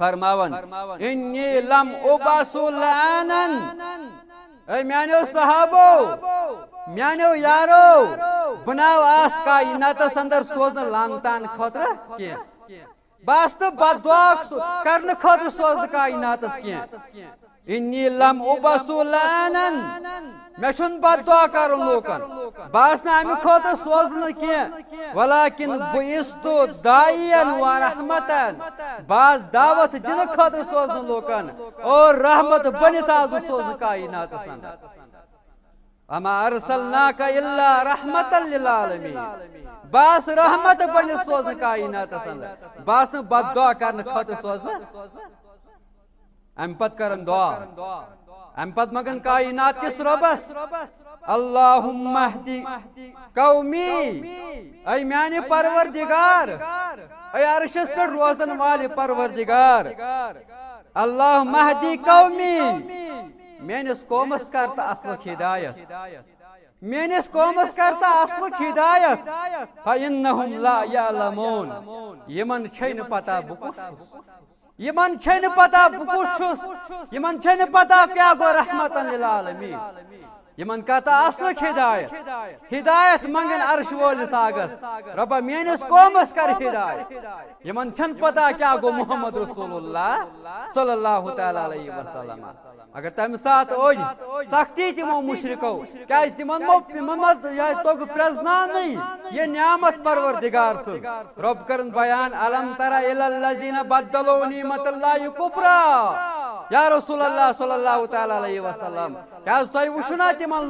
فرماون انی لم ابعث لعانا اے میانو صحابو میانو یارو بناو آس کائناتس اندر سوزن لانتان خطر کی بس تو بد دعا کرنے خطر سوزن کائناتس کی انی لم ابعث لعانا میں چھن بد دعا کرن لوکن بس نا امی خطر سوزن کی ولیکن بعثت داعیا و رحمتا بعض دعوت دن خطر سوزن لوکن اور رحمت بنت آس سوزن کائناتس اندر اما ارسلناک الا رحمتا للعالمین بس رحمت بن سوزن کائناتس اندر بس نا بد دعا کرنے خطر سوزن ام پت کرن دعا ام پت مگن کائنات کس ربس اللہم اہدی قومی اے میانی پروردگار اے عرشس پر روزن والی پروردگار اللہم اہدی قومی میانس قومس کرتا اصلک ہدایت میانس قومس کرتا اصلک ہدایت فإنہم لا یعلمون یمن چھین پتا بکش یمن چھن پتا بکش چھس یمن چھن پتا کیا گو رحمتا للعالمین یمن کتا اصلک ہدایت ہدایت منگن عرش وولس آگس ربا میانس قومس کر ہدایت یمن چھن پتا کیا گو محمد رسول اللہ صلی اللہ تعالی علیہ وسلم اگر تم سات اوج سختی تمو مشرکو کیا تمن محمد یا تو پرزنان یہ نعمت پروردگار سے رب کرن بیان علم ترى الى الذين بدلوا نعمت اللہ کفرا یا رسول اللہ صلی اللہ تعالی علیہ وسلم کیا تو وشنا تمن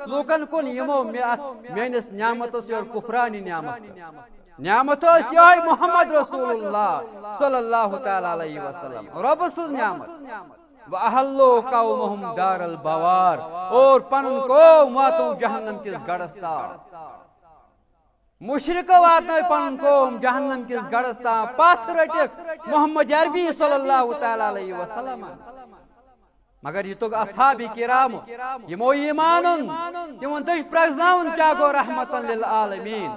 لوکن کن یمو میانس نعمتس اور کفرانی نعمت یہ محمد رسول اللہ صلی اللہ تعالی علیہ وسلم رب سز نعمت وَأَحَلُّوا قَوْمَهُمْ دَارَ الْبَوَارِ اور پنن قوم واتو جہنم کس گڑستا مشرک واتو پنن قوم جہنم کس گڑستا پاتھ رٹک محمد عربی صلی اللہ تعالی علیہ وسلم مگر یہ تو اصحاب کرام یمو ایمانن تمن تش پرزناون کیا گو رحمتا للعالمین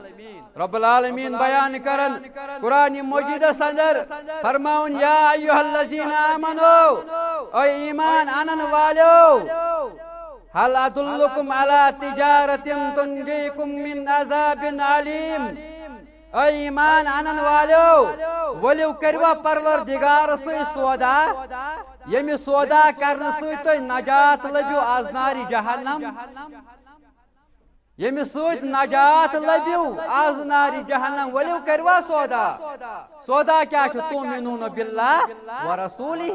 رب العالمین بیان کرن قرآن مجید اندر فرماؤن یا ایوہ الذین آمنو اے ایمان انن والو حل ادلکم علی تجارت تنجیکم من عذاب علیم اے ایمان انن والو ولیو کروا پروردگار سے سودا یمی سودا کرنے سے تو نجات لبیو از ناری جہنم یمی سوت نجات لبیو از ناری جہنم ولیو کروا سودا کیا چھو تؤمنون باللہ ورسولہ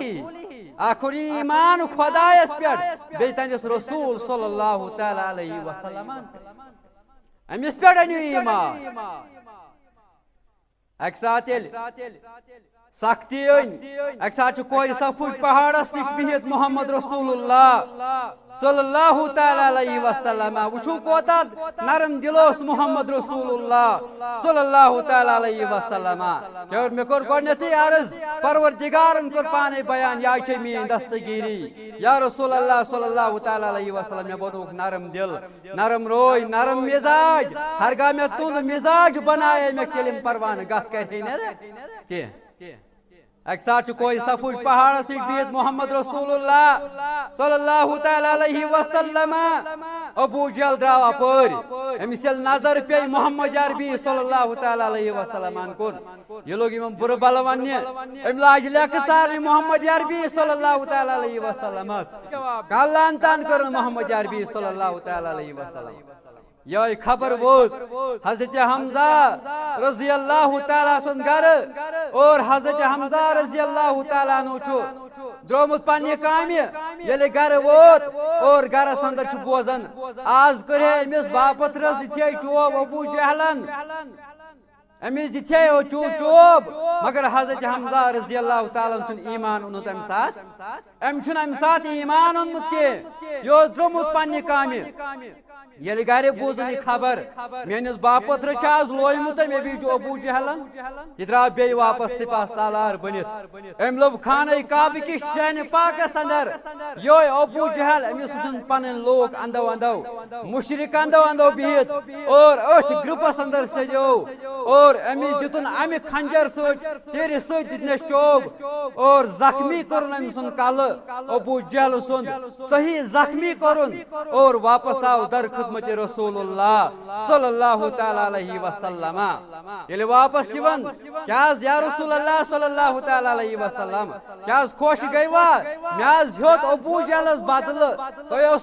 آخری ایمان خدایس پیٹ بیتنس رسول صلی اللہ تعالی علیہ وسلم امس پیٹ انیو ایمان ایک ساتھ سختی ایک ساتھ کوئی سفوج پہاڑس نش بہت محمد رسول اللہ صلی اللہ تعالی علیہ وسلم وچھو کوتا نرم دلوس محمد رسول اللہ صلی اللہ تعالی علیہ وسلم اور میں کور گونیتی عرض پروردگارن کور پانے بیان یا چھ مین دستگیری یا رسول اللہ صلی اللہ تعالی علیہ وسلم میں بودوک نرم دل نرم روی نرم مزاج ہرگاہ میں تون مزاج بنائے میں کلم پروان گاہ کہی کہ ایک ساتھ کوئی سفوج پہاڑ سے بہت محمد رسول اللہ صلی اللہ تعالی علیہ وسلم ابو جہل دراو اپر امسل نظر پی محمد عربی صلی اللہ تعالی علیہ وسلم کن یہ لوگ امام بر بلوانی املاج لیکتار محمد عربی صلی اللہ تعالی علیہ وسلم کالان تان کرن محمد عربی صلی اللہ تعالی علیہ وسلم یہ خبر ووز حضرت حمزہ رضی اللہ تعالیٰ سن گھر اور حضرت حمزہ رضی اللہ تعالیٰ نوچو درومت پانی کامی یلی گھر ووت اور گھر سندر چھ بوزن آز کرے امس باپت رز دیتے چوب ابو جہلن امس دیتے چوب مگر حضرت حمزہ رضی اللہ تعالیٰ چن ایمان انت ام سات ایمان انمت کے یہ درومت پانی کامی یل گھر بوزن یہ خبر میانس باپتر آز لومت مے بیچ ابو جہلن یہ درا بی واپس سپاہ سالار بنت ام لوب خانہ کعبہ کس شہن پاکس اندر یہ ابو جہل امس دن پن لوگ اندو اندو مشرک اندو اندو بہت اور ات گروپس اندر سجو اور امس دتن امہ خنجر تیر ستنس چوب اور زخمی کرن ام سن کل ابو جہل سن صحیح زخمی کرن اور واپس آو در خدمت رسول اللہ صلی اللہ تعالی علیہ وسلم یل واپس یون کیا یا رسول اللہ صلی اللہ تعالی علیہ وسلم کیا خوش گئی وا میاز ہیوت ابو جہلس بدل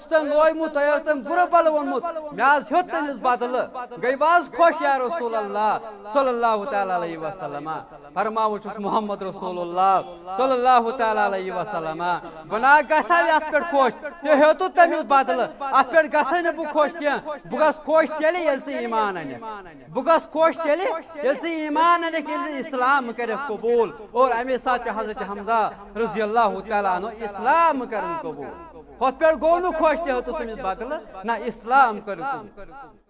تن لومت تن بر بل ونمت میاز ہیوت تمس بدل گئی واز خوش یا رسول اللہ صلی اللہ تعالی علیہ وسلم فرماو چھس محمد رسول اللہ صلی اللہ تعالی علیہ وسلم بنا گھا ات پہ خوش ے ہیوت تمس بدل ات پہ گھے نا بہ خوش کی بہ گھس خوش تیل یل ژٕ ایمان انک بہ گھس خوش تیل یل ژٕ ایمان انک یل ژٕ اسلام کرکھ قبول اور امی ساتھ حضرت حمزہ رضی اللہ تعالیٰ عنہ اسلام کرن قبول ہت پہ گو نا خوش تہ تمس بدل نہ اسلام کر قبول